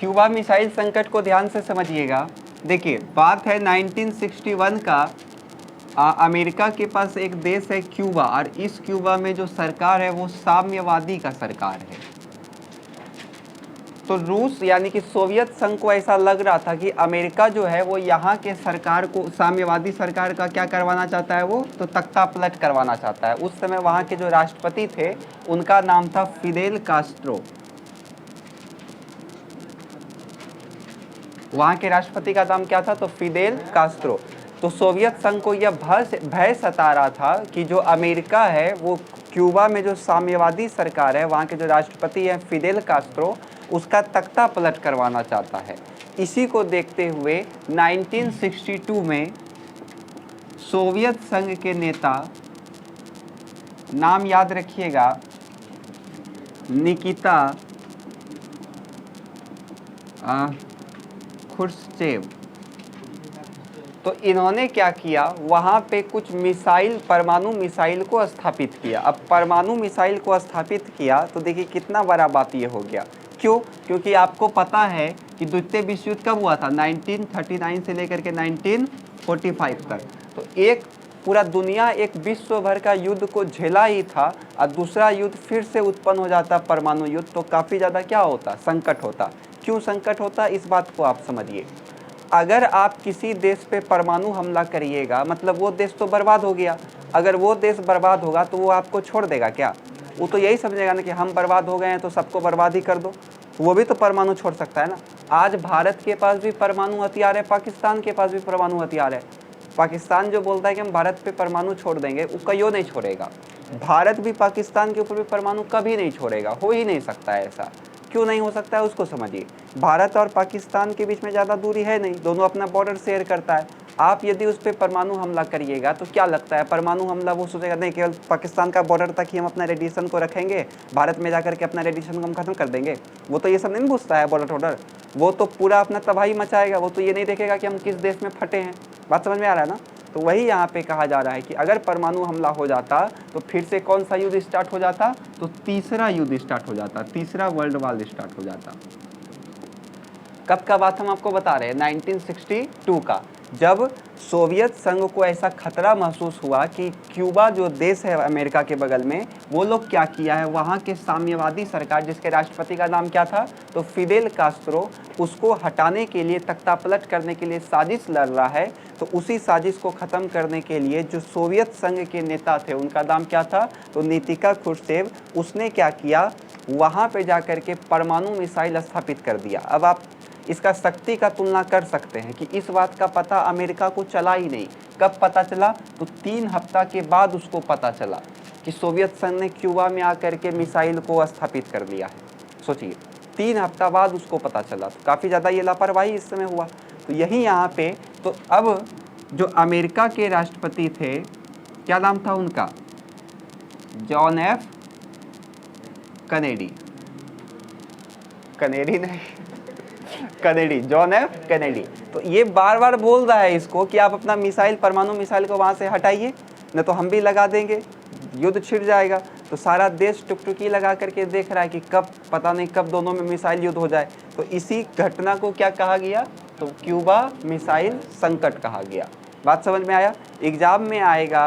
Cuba missile संकट को ध्यान से समझिएगा। देखिए बात है 1961 का। अमेरिका के पास एक देश है क्यूबा, और इस क्यूबा में जो सरकार है वो साम्यवादी का सरकार है। तो रूस यानी कि सोवियत संघ को ऐसा लग रहा था कि अमेरिका जो है वो यहाँ के सरकार को, साम्यवादी सरकार का क्या करवाना चाहता है, वो तो तख्ता पलट करवाना चाहता है। उस समय वहाँ के जो राष्ट्रपति थे उनका नाम था फिदेल कास्ट्रो। वहाँ के राष्ट्रपति का नाम क्या था, तो फिदेल कास्ट्रो। तो सोवियत संघ को यह भय सता रहा था कि जो अमेरिका है वो क्यूबा में जो साम्यवादी सरकार है, वहाँ के जो राष्ट्रपति हैं फिदेल कास्ट्रो, उसका तख्ता पलट करवाना चाहता है। इसी को देखते हुए 1962 में सोवियत संघ के नेता, नाम याद रखिएगा, निकिता खुर्शचेव, तो इन्होंने क्या किया, वहाँ पे कुछ मिसाइल, परमाणु मिसाइल को स्थापित किया। अब परमाणु मिसाइल को स्थापित किया तो देखिए कितना बड़ा बात ये हो गया। क्यों? क्योंकि आपको पता है कि द्वितीय विश्व युद्ध कब हुआ था, 1939 से लेकर के 1945 तक। तो एक पूरा दुनिया एक विश्व भर का युद्ध को झेला ही था, और दूसरा युद्ध फिर से उत्पन्न हो जाता परमाणु युद्ध, तो काफ़ी ज़्यादा क्या होता, संकट होता। क्यों संकट होता, इस बात को आप समझिए। अगर आप किसी देश पे परमाणु हमला करिएगा, मतलब वो देश तो बर्बाद हो गया। अगर वो देश बर्बाद होगा तो वो आपको छोड़ देगा क्या? वो तो यही समझेगा ना कि हम बर्बाद हो गए हैं तो सबको बर्बाद ही कर दो। वो भी तो परमाणु छोड़ सकता है ना। आज भारत के पास भी परमाणु हथियार है, पाकिस्तान के पास भी परमाणु हथियार है। पाकिस्तान जो बोलता है कि हम भारत पे परमाणु छोड़ देंगे, वो कहियो नहीं छोड़ेगा। भारत भी पाकिस्तान के ऊपर भी परमाणु कभी नहीं छोड़ेगा, हो ही नहीं सकता है ऐसा। क्यों नहीं हो सकता है उसको समझिए। भारत और पाकिस्तान के बीच में ज़्यादा दूरी है नहीं, दोनों अपना बॉर्डर शेयर करता है। आप यदि उस पर परमाणु हमला करिएगा तो क्या लगता है, परमाणु हमला वो सोचेगा नहीं केवल पाकिस्तान का बॉर्डर तक ही हम अपना रेडिएशन को रखेंगे, भारत में जाकर के अपना रेडिएशन को हम खत्म कर देंगे? वो तो ये सब नहीं पूछता है बॉर्डर ऑर्डर, वो तो पूरा अपना तबाही मचाएगा। वो तो ये नहीं देखेगा कि हम किस देश में फटे हैं। बात समझ में आ रहा है ना? तो वही यहाँ पे कहा जा रहा है कि अगर परमाणु हमला हो जाता तो फिर से कौन सा युद्ध स्टार्ट हो जाता, तो तीसरा युद्ध स्टार्ट हो जाता, तीसरा वर्ल्ड वॉर स्टार्ट हो जाता। कब का बात हम आपको बता रहे हैं, 1962 का, जब सोवियत संघ को ऐसा खतरा महसूस हुआ कि क्यूबा जो देश है अमेरिका के बगल में, वो लोग क्या किया है, वहाँ के साम्यवादी सरकार जिसके राष्ट्रपति का नाम क्या था, तो फिदेल कास्ट्रो, उसको हटाने के लिए, तख्तापलट करने के लिए साजिश लड़ रहा है। तो उसी साजिश को ख़त्म करने के लिए जो सोवियत संघ के नेता थे उनका नाम क्या था, तो निकिता खुर्शचेव, उसने क्या किया, वहाँ पे जाकर के परमाणु मिसाइल स्थापित कर दिया। अब आप इसका शक्ति का तुलना कर सकते हैं कि इस बात का पता अमेरिका को चला ही नहीं। कब पता चला, तो 3 हफ्ता के बाद उसको पता चला कि सोवियत संघ ने क्यूबा में आकर के मिसाइल को स्थापित कर लिया है। सोचिए 3 हफ्ता बाद उसको पता चला, तो काफ़ी ज़्यादा ये लापरवाही इस समय हुआ। तो यही यहाँ पे, तो अब जो अमेरिका के राष्ट्रपति थे, क्या नाम था उनका, जॉन एफ कैनेडी, कैनेडी नहीं, कैनेडी, जॉन एफ कैनेडी। तो ये बार बार बोल रहा है इसको कि आप अपना मिसाइल, परमाणु मिसाइल को वहाँ से हटाइए, न तो हम भी लगा देंगे, युद्ध छिड़ जाएगा। तो सारा देश टुकटुकी लगा करके देख रहा है कि कब, पता नहीं कब दोनों में मिसाइल युद्ध हो जाए। तो इसी घटना को क्या कहा गया, तो क्यूबा मिसाइल संकट कहा गया। बात समझ में आया? एग्जाम में आएगा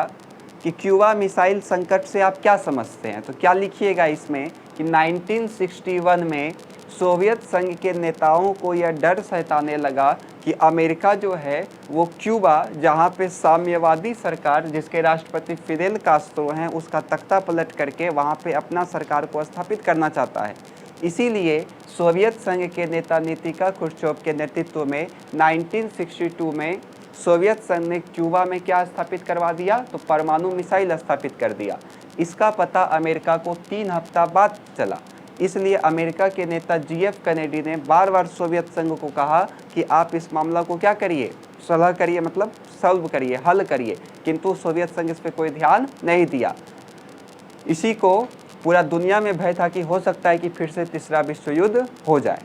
कि क्यूबा मिसाइल संकट से आप क्या समझते हैं, तो क्या लिखिएगा इसमें कि 1961 में सोवियत संघ के नेताओं को यह डर सताने लगा कि अमेरिका जो है वो क्यूबा, जहाँ पे साम्यवादी सरकार जिसके राष्ट्रपति फिदेल कास्ट्रो हैं, उसका तख्ता पलट करके वहाँ पे अपना सरकार को स्थापित करना चाहता है। इसीलिए सोवियत संघ के नेता निकिता खुर्शचेव के नेतृत्व में 1962 में सोवियत संघ ने क्यूबा में क्या स्थापित करवा दिया, तो परमाणु मिसाइल स्थापित कर दिया। इसका पता अमेरिका को 3 हफ्ता बाद चला। इसलिए अमेरिका के नेता जीएफ कैनेडी ने बार बार सोवियत संघ को कहा कि आप इस मामला को क्या करिए, सलाह करिए, मतलब सॉल्व करिए, हल करिए, किंतु सोवियत संघ इस पर कोई ध्यान नहीं दिया। इसी को पूरा दुनिया में भय था कि हो सकता है कि फिर से तीसरा विश्व युद्ध हो जाए।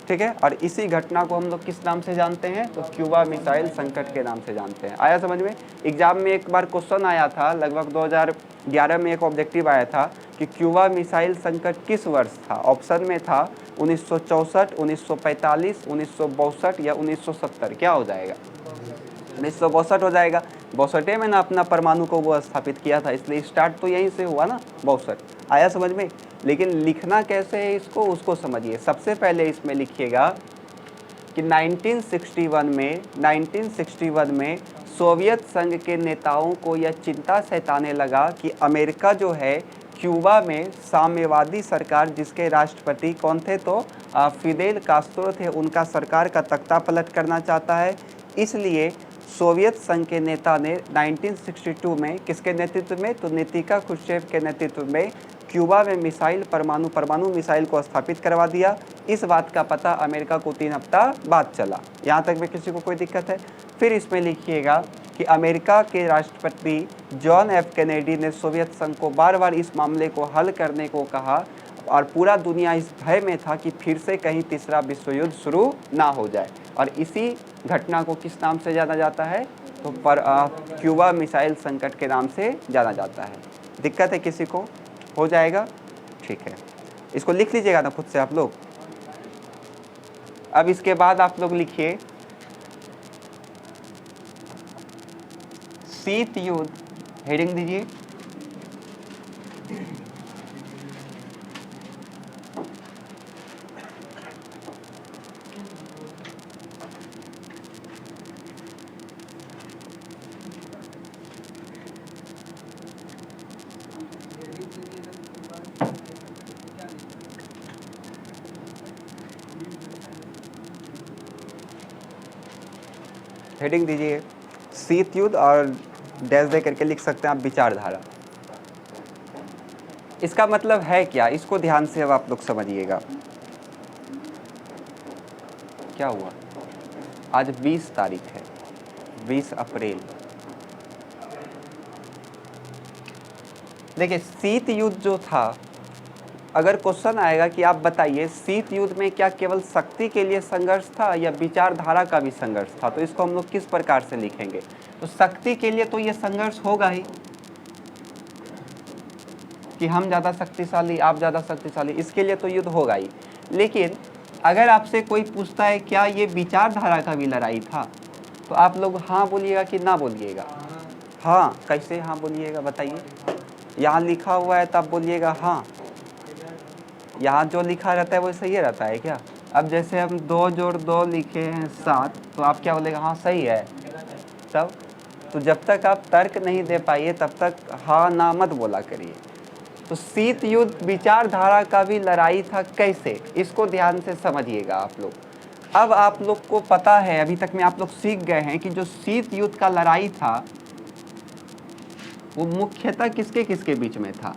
ठीक है। और इसी घटना को हम लोग किस नाम से जानते हैं, तो क्यूबा मिसाइल संकट के नाम से जानते हैं। आया समझ में। एग्जाम में एक बार क्वेश्चन आया था, लगभग 2011 में एक ऑब्जेक्टिव आया था कि क्यूबा मिसाइल संकट किस वर्ष था। ऑप्शन में था 1964, 1945, 1962 या 1970। क्या हो जाएगा, 1962 हो जाएगा। 62 में ना अपना परमाणु को वो स्थापित किया था, इसलिए स्टार्ट तो यहीं से हुआ ना, 62। आया समझ में। लेकिन लिखना कैसे है इसको, उसको समझिए। सबसे पहले इसमें लिखिएगा कि 1961 में सोवियत संघ के नेताओं को यह चिंता सताने लगा कि अमेरिका जो है क्यूबा में साम्यवादी सरकार, जिसके राष्ट्रपति कौन थे, तो फिदेल कास्त्रो थे, उनका सरकार का तख्ता पलट करना चाहता है। इसलिए सोवियत संघ के नेता ने 1962 में किसके नेतृत्व में, तो निकिता क्रुश्चेव के नेतृत्व में क्यूबा में परमाणु मिसाइल को स्थापित करवा दिया। इस बात का पता अमेरिका को 3 हफ्ता बाद चला। यहाँ तक में किसी को कोई दिक्कत है। फिर इसमें लिखिएगा कि अमेरिका के राष्ट्रपति जॉन एफ कैनेडी ने सोवियत संघ को बार बार इस मामले को हल करने को कहा और पूरा दुनिया इस भय में था कि फिर से कहीं तीसरा विश्व युद्ध शुरू ना हो जाए। और इसी घटना को किस नाम से जाना जाता है, तो क्यूबा मिसाइल संकट के नाम से जाना जाता है। दिक्कत है किसी को, हो जाएगा, ठीक है। इसको लिख लीजिएगा ना खुद से आप लोग। अब इसके बाद आप लोग लिखिए शीत युद्ध, हेडिंग दीजिए। हेडिंग दीजिए शीत युद्ध और डैश दे करके लिख सकते हैं आप विचारधारा। इसका मतलब है क्या, इसको ध्यान से अब आप लोग समझिएगा। क्या हुआ, आज 20 तारीख है, 20 अप्रैल। देखिए शीत युद्ध जो था, अगर क्वेश्चन आएगा कि आप बताइए शीत युद्ध में क्या केवल शक्ति के लिए संघर्ष था या विचारधारा का भी संघर्ष था, तो इसको हम लोग किस प्रकार से लिखेंगे। तो शक्ति के लिए तो ये संघर्ष होगा ही कि हम ज़्यादा शक्तिशाली, आप ज़्यादा शक्तिशाली, इसके लिए तो युद्ध होगा ही। लेकिन अगर आपसे कोई पूछता है क्या ये विचारधारा का भी लड़ाई था, तो आप लोग हाँ बोलिएगा कि ना बोलिएगा। हाँ, कैसे हाँ बोलिएगा बताइए। यहाँ लिखा हुआ है तब बोलिएगा हाँ, यहाँ जो लिखा रहता है वो सही रहता है क्या। अब जैसे हम 2 जोड़ 2 लिखे हैं 7, तो आप क्या बोलेगा, हाँ सही है तब। तो जब तक आप तर्क नहीं दे पाइए तब तक हाँ ना मत बोला करिए। तो शीत युद्ध विचारधारा का भी लड़ाई था, कैसे, इसको ध्यान से समझिएगा आप लोग। अब आप लोग को पता है, अभी तक में आप लोग सीख गए हैं कि जो शीत युद्ध का लड़ाई था वो मुख्यतः किसके किसके बीच में था।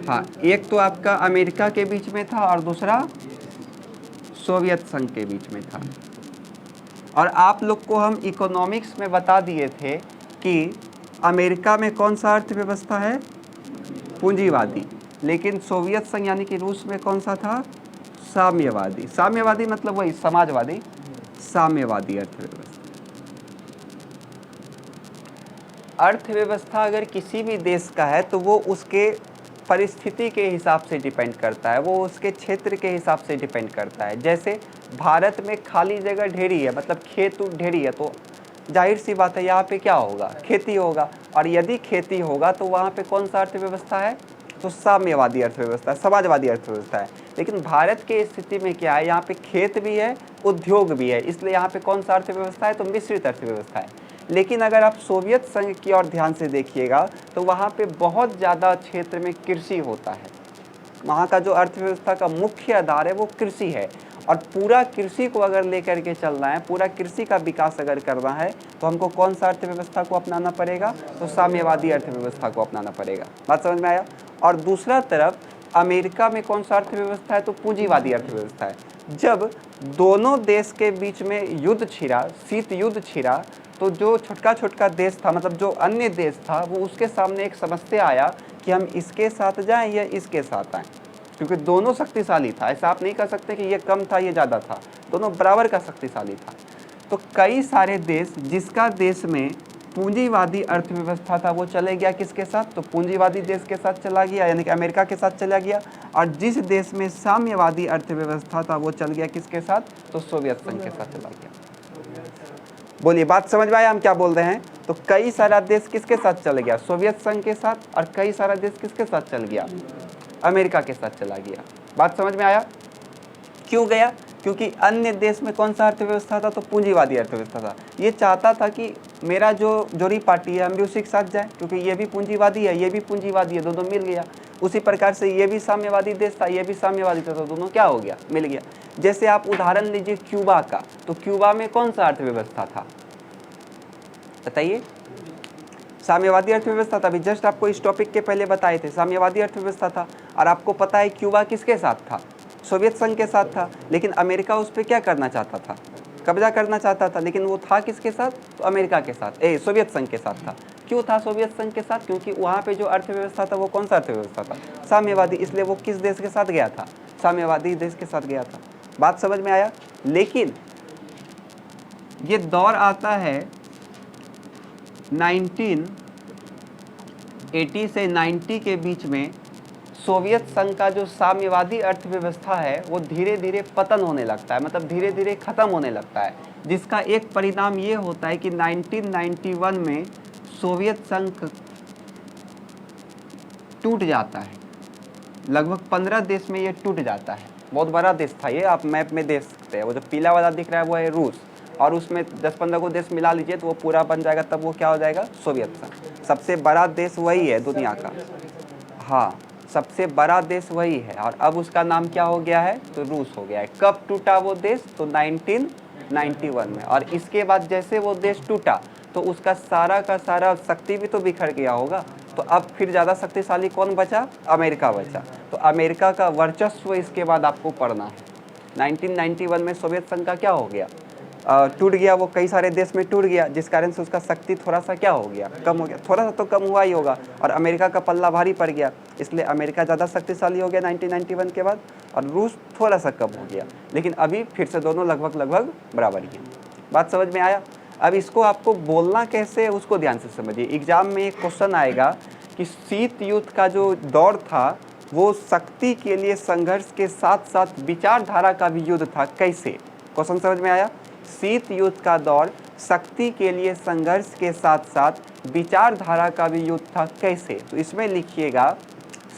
हाँ, एक तो आपका अमेरिका के बीच में था और दूसरा सोवियत संघ के बीच में था। और आप लोग को हम इकोनॉमिक्स में बता दिए थे कि अमेरिका में कौन सा अर्थव्यवस्था है, पूंजीवादी, लेकिन सोवियत संघ यानी कि रूस में कौन सा था, साम्यवादी। साम्यवादी मतलब वही समाजवादी, साम्यवादी अर्थव्यवस्था। अर्थव्यवस्था अगर किसी भी देश का है तो वो उसके परिस्थिति के हिसाब से डिपेंड करता है, वो उसके क्षेत्र के हिसाब से डिपेंड करता है। जैसे भारत में खाली जगह ढेरी है, मतलब खेत ढेरी है, तो जाहिर सी बात है यहाँ पे क्या होगा, खेती होगा। और यदि खेती होगा तो वहाँ पे कौन सा अर्थव्यवस्था है, तो साम्यवादी अर्थव्यवस्था, समाजवादी अर्थव्यवस्था है। लेकिन भारत के स्थिति में क्या है, यहाँ पे खेत भी है, उद्योग भी है, इसलिए यहाँ पे कौन सा अर्थव्यवस्था है, तो मिश्रित अर्थव्यवस्था है। लेकिन अगर आप सोवियत संघ की ओर ध्यान से देखिएगा तो वहाँ पे बहुत ज़्यादा क्षेत्र में कृषि होता है। वहाँ का जो अर्थव्यवस्था का मुख्य आधार है वो कृषि है। और पूरा कृषि को अगर लेकर के चलना है, पूरा कृषि का विकास अगर करना है, तो हमको कौन सा अर्थव्यवस्था को अपनाना पड़ेगा, तो साम्यवादी अर्थव्यवस्था को अपनाना पड़ेगा। बात समझ में आया। और दूसरा तरफ अमेरिका में कौन सा अर्थव्यवस्था है, तो पूंजीवादी अर्थव्यवस्था है। जब दोनों देश के बीच में युद्ध छिड़ा, शीत युद्ध छिड़ा, तो जो छोटका देश था, मतलब जो अन्य देश था, वो उसके सामने एक समस्या आया कि हम इसके साथ जाएं या इसके साथ आएं। क्योंकि दोनों शक्तिशाली था। ऐसा आप नहीं कह सकते कि ये कम था ये ज़्यादा था, दोनों बराबर का शक्तिशाली था। तो कई सारे देश, जिसका देश में पूंजीवादी अर्थव्यवस्था था वो चले गया किसके साथ, तो पूंजीवादी देश के साथ चला गया, यानी कि अमेरिका के साथ चला गया। और जिस देश में साम्यवादी अर्थव्यवस्था था वो चल गया किसके साथ, तो सोवियत संघ के साथ चला गया। बोलिए बात समझ में आया हम क्या बोल रहे हैं। तो कई सारा देश किसके साथ चल गया, सोवियत संघ के साथ, और कई सारा देश किसके साथ चल गया, अमेरिका के साथ चला गया। बात समझ में आया। क्यों गया, क्योंकि अन्य देश में कौन सा अर्थव्यवस्था था, तो पूंजीवादी अर्थव्यवस्था था। ये चाहता था कि मेरा जो जोड़ी पार्टी है हम भी उसी के साथ जाए, क्योंकि ये भी पूंजीवादी है ये भी पूंजीवादी है, दोनों मिल गया। उसी प्रकार से ये भी साम्यवादी देश था ये भी साम्यवादी था, तो दोनों क्या हो गया, मिल गया। जैसे आप उदाहरण लीजिए क्यूबा का, तो क्यूबा में कौन सा अर्थव्यवस्था था, बताइए। साम्यवादी अर्थव्यवस्था था। अभी जस्ट आपको इस टॉपिक के पहले बताए थे, साम्यवादी अर्थव्यवस्था था। और आपको पता है क्यूबा किसके साथ था, सोवियत संघ के साथ था। लेकिन अमेरिका उस पर क्या करना चाहता था, कब्जा करना चाहता था। लेकिन वो था किसके साथ, तो अमेरिका के साथ, सोवियत संघ के साथ था। क्यों था सोवियत संघ के साथ, क्योंकि वहाँ पे जो अर्थव्यवस्था था वो कौन सा अर्थव्यवस्था था, साम्यवादी। इसलिए वो किस देश के साथ गया था, साम्यवादी देश के साथ गया था। बात समझ में आया। लेकिन ये दौर आता है 1980 से 90 के बीच में, सोवियत संघ का जो साम्यवादी अर्थव्यवस्था है वो धीरे धीरे पतन होने लगता है, मतलब धीरे धीरे ख़त्म होने लगता है। जिसका एक परिणाम ये होता है कि 1991 में सोवियत संघ टूट जाता है। लगभग 15 देश में ये टूट जाता है। बहुत बड़ा देश था ये, आप मैप में देख सकते हैं। वो जो पीला वाला दिख रहा है वो है रूस, और उसमें 10-15 को देश मिला लीजिए तो वो पूरा बन जाएगा, तब वो क्या हो जाएगा, सोवियत संघ। सबसे बड़ा देश वही है दुनिया का, हाँ सबसे बड़ा देश वही है। और अब उसका नाम क्या हो गया है, तो रूस हो गया है। कब टूटा वो देश, तो 1991 में। और इसके बाद जैसे वो देश टूटा तो उसका सारा का सारा शक्ति भी तो बिखर गया होगा। तो अब फिर ज़्यादा शक्तिशाली कौन बचा, अमेरिका बचा। तो अमेरिका का वर्चस्व इसके बाद आपको पढ़ना है। 1991 में सोवियत संघ का क्या हो गया, टूट गया। वो कई सारे देश में टूट गया, जिस कारण से उसका शक्ति थोड़ा सा क्या हो गया, कम हो गया। थोड़ा सा तो कम हुआ ही होगा, और अमेरिका का पल्ला भारी पड़ गया। इसलिए अमेरिका ज़्यादा शक्तिशाली हो गया 1991 के बाद, और रूस थोड़ा सा कम हो गया। लेकिन अभी फिर से दोनों लगभग बराबर ही हैं। बात समझ में आया। अब इसको आपको बोलना कैसे है उसको ध्यान से समझिए। एग्जाम में एक क्वेश्चन आएगा कि शीत युद्ध का जो दौर था वो शक्ति के लिए संघर्ष के साथ साथ विचारधारा का भी युद्ध था, कैसे, क्वेश्चन समझ में आया। शीत युद्ध का दौर शक्ति के लिए संघर्ष के साथ साथ विचारधारा का भी युद्ध था, कैसे। तो इसमें लिखिएगा,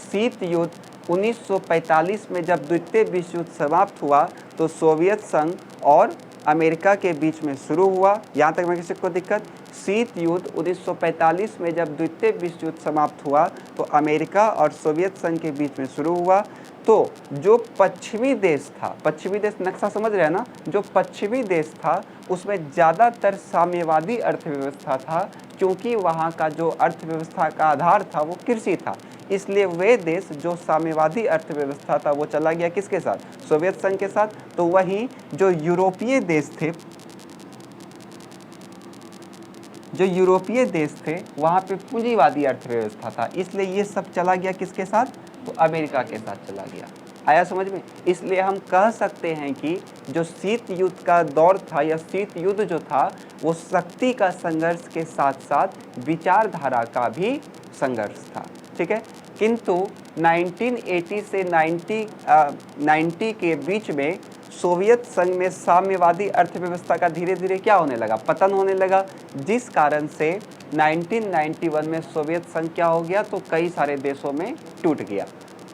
शीत युद्ध 1945 में जब द्वितीय विश्व युद्ध समाप्त हुआ तो सोवियत संघ और अमेरिका के बीच में शुरू हुआ। यहाँ तक में किसी को दिक्कत। शीत युद्ध 1945 में जब द्वितीय विश्व युद्ध समाप्त हुआ तो अमेरिका और सोवियत संघ के बीच में शुरू हुआ। तो जो पश्चिमी देश था, पश्चिमी देश नक्शा समझ रहे हैं ना, जो पश्चिमी देश था उसमें ज़्यादातर साम्यवादी अर्थव्यवस्था था, क्योंकि वहाँ का जो अर्थव्यवस्था का आधार था वो कृषि था। इसलिए वे देश जो साम्यवादी अर्थव्यवस्था था वो चला गया किसके साथ, सोवियत संघ के साथ। तो वहीं जो यूरोपीय देश थे, जो यूरोपीय देश थे वहाँ पे पूंजीवादी अर्थव्यवस्था था, इसलिए ये सब चला गया किसके साथ, तो अमेरिका के साथ चला गया। आया समझ में। इसलिए हम कह सकते हैं कि जो शीत युद्ध का दौर था या शीत युद्ध जो था वो शक्ति का संघर्ष के साथ साथ विचारधारा का भी संघर्ष था, ठीक है। किंतु 1980 से 90 के बीच में सोवियत संघ में साम्यवादी अर्थव्यवस्था का धीरे धीरे क्या होने लगा, पतन होने लगा, जिस कारण से 1991 में सोवियत संघ क्या हो गया, तो कई सारे देशों में टूट गया।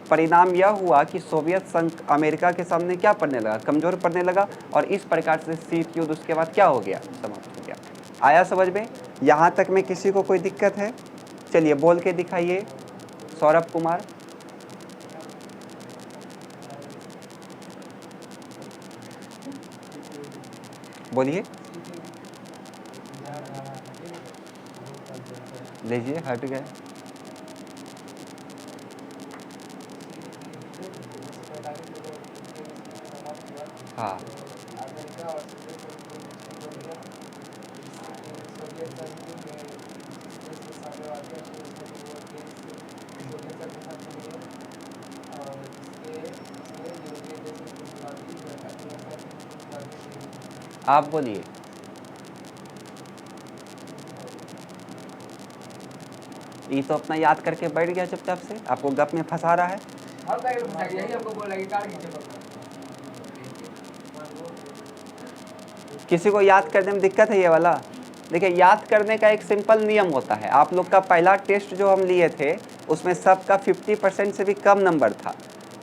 परिणाम यह हुआ कि सोवियत संघ अमेरिका के सामने क्या पड़ने लगा, कमज़ोर पड़ने लगा, और इस प्रकार से शीत युद्ध उसके बाद क्या हो गया, समाप्त हो गया। आया समझ में। यहाँ तक में किसी को कोई दिक्कत है, चलिए बोल के दिखाइए। सौरभ कुमार, बोलिए। लीजिए, हट गए। हाँ आप बोलिए। ये तो अपना याद करके बैठ गया चुपचाप से, आपको गप में फंसा रहा है। किसी को याद करने में दिक्कत है ये वाला? देखिए, याद करने का एक सिंपल नियम होता है। आप लोग का पहला टेस्ट जो हम लिए थे उसमें सबका 50% से भी कम नंबर था।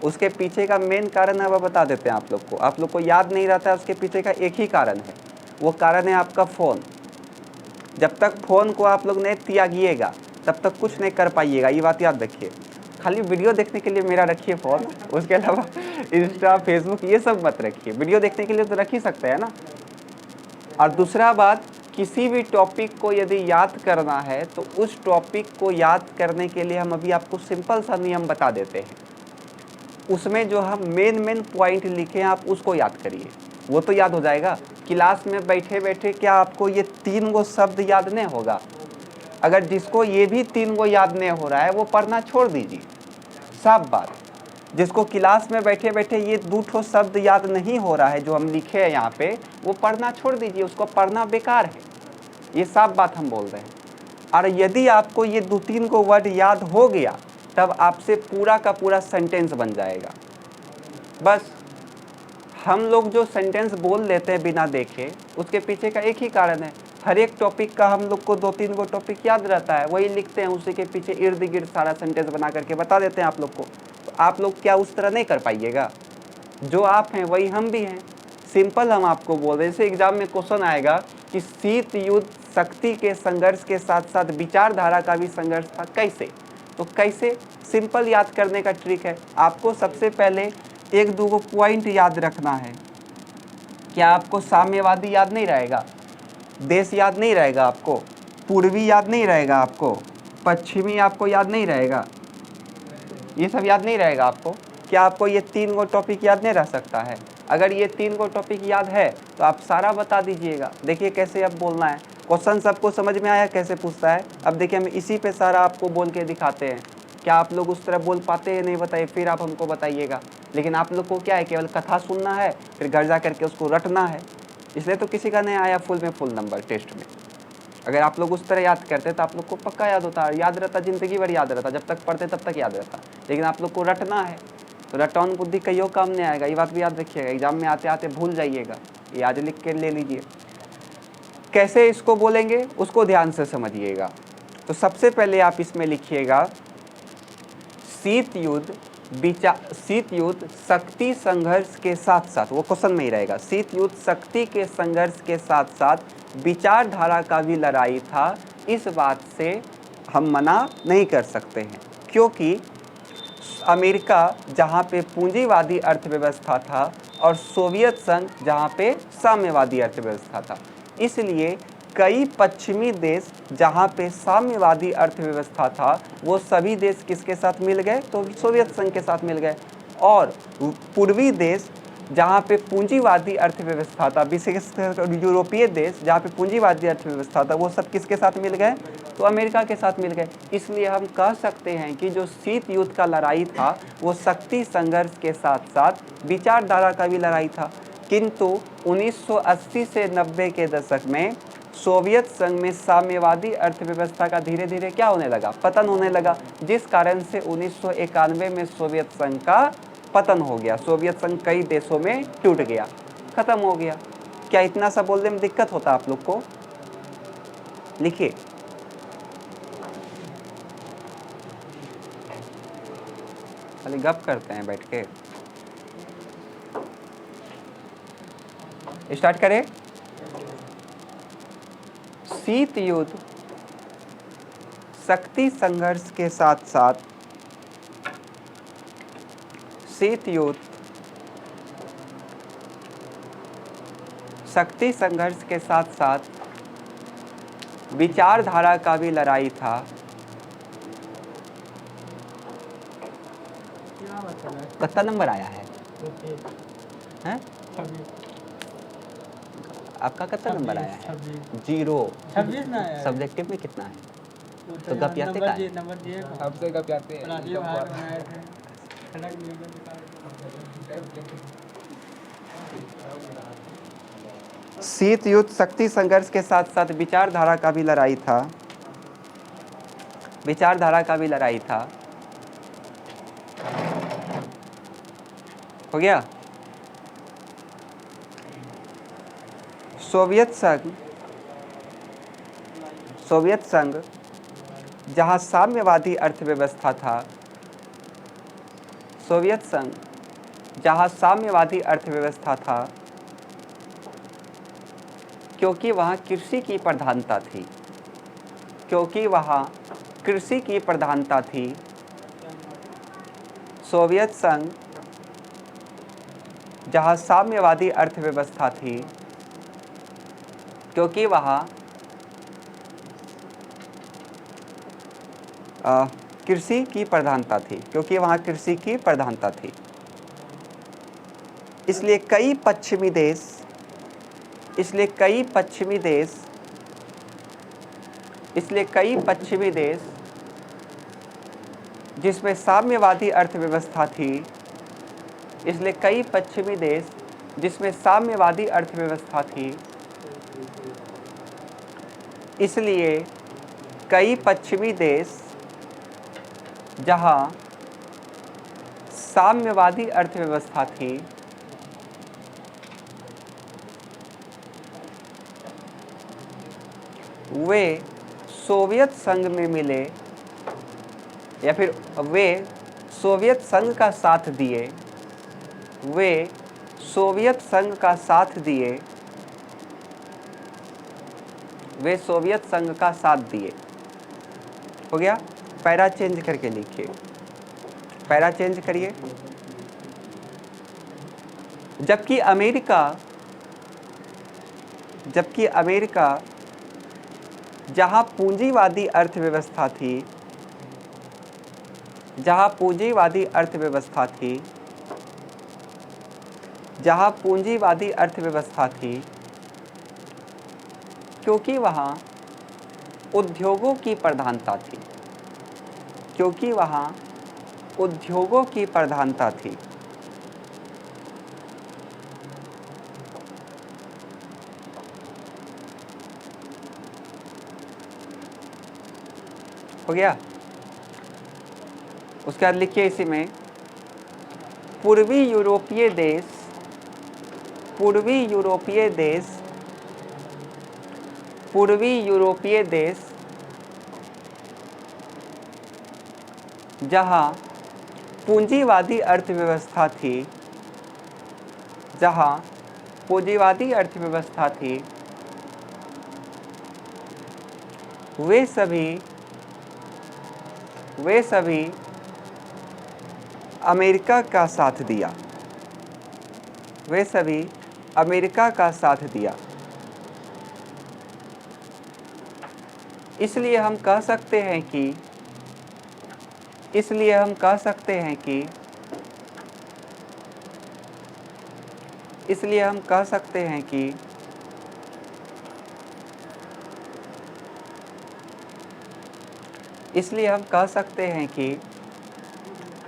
उसके पीछे का मेन कारण अब बता देते हैं आप लोग को याद नहीं रहता है। उसके पीछे का एक ही कारण है, वो कारण है आपका फ़ोन। जब तक फ़ोन को आप लोग नहीं त्यागिएगा तब तक कुछ नहीं कर पाइएगा, ये बात याद रखिए। खाली वीडियो देखने के लिए मेरा रखिए फ़ोन, उसके अलावा इंस्टा फेसबुक ये सब मत रखिए। वीडियो देखने के लिए तो रख ही सकते हैं ना। और दूसरा बात, किसी भी टॉपिक को यदि याद करना है तो उस टॉपिक को याद करने के लिए हम अभी आपको सिंपल सा नियम बता देते हैं। उसमें जो हम मेन पॉइंट लिखे हैं आप उसको याद करिए, वो तो याद हो जाएगा। क्लास में बैठे बैठे क्या आपको ये 3 गो शब्द याद नहीं होगा? अगर जिसको ये भी 3 गो याद नहीं हो रहा है वो पढ़ना छोड़ दीजिए, साफ बात। जिसको क्लास में बैठे बैठे ये 2 ठो शब्द याद नहीं हो रहा है जो हम लिखे हैं यहाँ पे, वो पढ़ना छोड़ दीजिए, उसको पढ़ना बेकार है। ये साफ बात हम बोल रहे हैं। और यदि आपको ये 2-3 को वर्ड याद हो गया तब आपसे पूरा का पूरा सेंटेंस बन जाएगा। बस हम लोग जो सेंटेंस बोल लेते हैं बिना देखे, उसके पीछे का एक ही कारण है। हर एक टॉपिक का हम लोग को 2-3 गो टॉपिक याद रहता है, वही लिखते हैं, उसी के पीछे इर्द गिर्द सारा सेंटेंस बना करके बता देते हैं आप लोग को। तो आप लोग क्या उस तरह नहीं कर पाइएगा? जो आप हैं वही हम भी हैं। सिंपल हम आपको बोल रहे हैं। जैसे एग्जाम में क्वेश्चन आएगा कि शीत युद्ध शक्ति के संघर्ष के साथ साथ विचारधारा का भी संघर्ष था, कैसे? तो कैसे, सिंपल याद करने का ट्रिक है। आपको सबसे पहले 1-2 गो पॉइंट याद रखना है। क्या आपको साम्यवादी याद नहीं रहेगा? देश याद नहीं रहेगा आपको? पूर्वी याद नहीं रहेगा आपको? पश्चिमी आपको याद नहीं रहेगा? ये सब याद नहीं रहेगा आपको? क्या आपको ये 3 गो टॉपिक याद नहीं रह सकता है? अगर ये 3 गो टॉपिक याद है तो आप सारा बता दीजिएगा। देखिए कैसे अब बोलना है। क्वेश्चन सबको समझ में आया कैसे पूछता है? अब देखिए हम इसी पे सारा आपको बोल के दिखाते हैं। क्या आप लोग उस तरह बोल पाते हैं? नहीं बताइए, फिर आप हमको बताइएगा। लेकिन आप लोग को क्या है, केवल कथा सुनना है, फिर घर जा करके उसको रटना है। इसलिए तो किसी का नहीं आया फुल में फुल नंबर टेस्ट में। अगर आप लोग उस तरह याद करते तो आप लोग को पक्का याद होता, याद रहता, ज़िंदगी भर याद रहता। जब तक पढ़ते तब तक याद रहता। लेकिन आप लोग को रटना है, तो रटौन बुद्धि कईयों काम नहीं आएगा। ये बात भी याद रखिएगा, एग्जाम में आते आते भूल जाइएगा। ये आज लिख के ले लीजिए। कैसे इसको बोलेंगे उसको ध्यान से समझिएगा। तो सबसे पहले आप इसमें लिखिएगा शीत युद्ध शक्ति संघर्ष के साथ साथ, वो क्वेश्चन में ही रहेगा, शीत युद्ध शक्ति के संघर्ष के साथ साथ विचारधारा का भी लड़ाई था। इस बात से हम मना नहीं कर सकते हैं, क्योंकि अमेरिका जहाँ पे पूंजीवादी अर्थव्यवस्था था और सोवियत संघ जहाँ पे साम्यवादी अर्थव्यवस्था था, इसलिए कई पश्चिमी देश जहाँ पे साम्यवादी अर्थव्यवस्था था वो सभी देश किसके साथ मिल गए? तो सोवियत संघ के साथ मिल गए। और पूर्वी देश जहाँ पे पूंजीवादी अर्थव्यवस्था था, विशेषकर यूरोपीय देश जहाँ पे पूंजीवादी अर्थव्यवस्था था, वो सब किसके साथ मिल गए? तो अमेरिका के साथ मिल गए। इसलिए हम कह सकते हैं कि जो शीत युद्ध का लड़ाई था वो शक्ति संघर्ष के साथ साथ विचारधारा का भी लड़ाई था। किंतु 1980 से 90 के दशक में सोवियत संघ में साम्यवादी अर्थव्यवस्था का धीरे धीरे क्या होने लगा? पतन होने लगा, जिस कारण से 1991 में सोवियत संघ का पतन हो गया। सोवियत संघ कई देशों में टूट गया, खत्म हो गया। क्या इतना सा बोलने में दिक्कत होता आप लोग को? लिखिए, खाली गप करते हैं बैठ के। स्टार्ट करें। शीत युद्ध शक्ति संघर्ष के साथ साथ शीत युद्ध शक्ति संघर्ष के साथ साथ विचारधारा का भी लड़ाई था। कितना नंबर आया है? हैं? आपका कितना नंबर आया है? 0। सब्जेक्टिव में कितना है? तो गपियाते का है? हमसे गपियाते हैं। शीत युद्ध शक्ति संघर्ष के साथ साथ विचारधारा का भी लड़ाई था, विचारधारा का भी लड़ाई था। हो गया। सोवियत संघ जहां साम्यवादी अर्थव्यवस्था था, सोवियत संघ जहां साम्यवादी अर्थव्यवस्था था, क्योंकि वहाँ कृषि की प्रधानता थी, क्योंकि वहाँ कृषि की प्रधानता थी, सोवियत संघ जहाँ साम्यवादी अर्थव्यवस्था थी, क्योंकि वहाँ कृषि की प्रधानता थी, क्योंकि वहाँ कृषि की प्रधानता थी, इसलिए कई पश्चिमी देश जिसमें साम्यवादी अर्थव्यवस्था थी, इसलिए कई पश्चिमी देश जिसमें साम्यवादी अर्थव्यवस्था थी, इसलिए कई पश्चिमी देश जहां साम्यवादी अर्थव्यवस्था थी, वे सोवियत संघ में मिले, या फिर वे सोवियत संघ का साथ दिए, वे सोवियत संघ का साथ दिए, वे सोवियत संघ का साथ दिए। हो गया। पैरा चेंज करके लिखिए, पैरा चेंज करिए। जबकि अमेरिका जहां पूंजीवादी अर्थव्यवस्था थी, जहां पूंजीवादी अर्थव्यवस्था थी, क्योंकि वहां उद्योगों की प्रधानता थी, क्योंकि वहां उद्योगों की प्रधानता थी, हो गया। उसके बाद लिखिए इसी में, पूर्वी यूरोपीय देश जहां पूंजीवादी अर्थव्यवस्था थी, वे सभी अमेरिका का साथ दिया, वे सभी अमेरिका का साथ दिया। इसलिए हम कह सकते हैं कि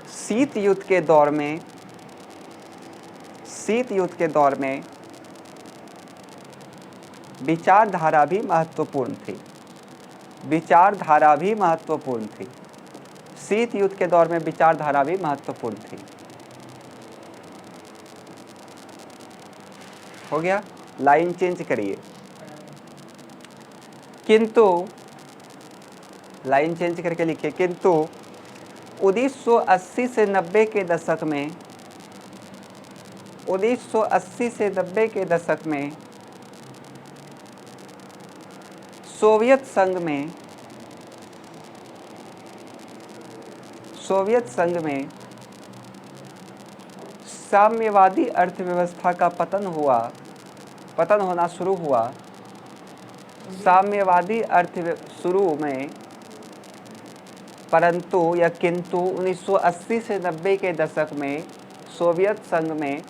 शीत युद्ध के दौर में विचारधारा भी महत्वपूर्ण थी, शीत युद्ध के दौर में विचारधारा भी महत्वपूर्ण थी। हो गया। लाइन चेंज करिए। किंतु लाइन चेंज करके लिखिए, किंतु 1980 से 90 के दशक में, 1980 से 90 के दशक में सोवियत संघ में साम्यवादी अर्थव्यवस्था का पतन होना शुरू हुआ। साम्यवादी अर्थव्यवस्था शुरू में, परंतु या किंतु 1980 से 90 के दशक में सोवियत संघ में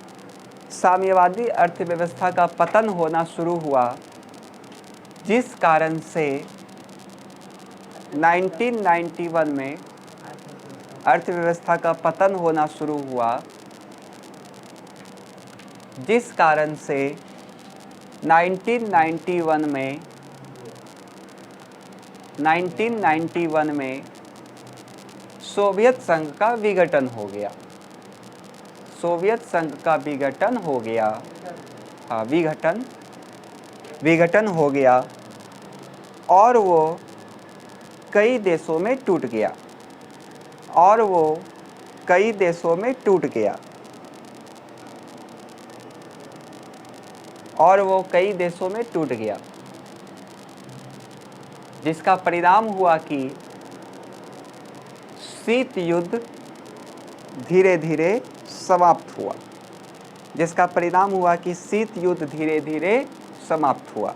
साम्यवादी अर्थव्यवस्था का पतन होना शुरू हुआ, जिस कारण से 1991 में अर्थव्यवस्था का पतन होना शुरू हुआ, जिस कारण से 1991 में सोवियत संघ का विघटन हो गया। सोवियत संघ का विघटन हो गया। हाँ, विघटन हो गया और वो कई देशों में टूट गया। और वो कई देशों में टूट गया। और वो कई देशों में टूट गया, जिसका परिणाम हुआ कि शीत युद्ध धीरे धीरे समाप्त हुआ। जिसका परिणाम हुआ कि शीत युद्ध धीरे धीरे समाप्त हुआ।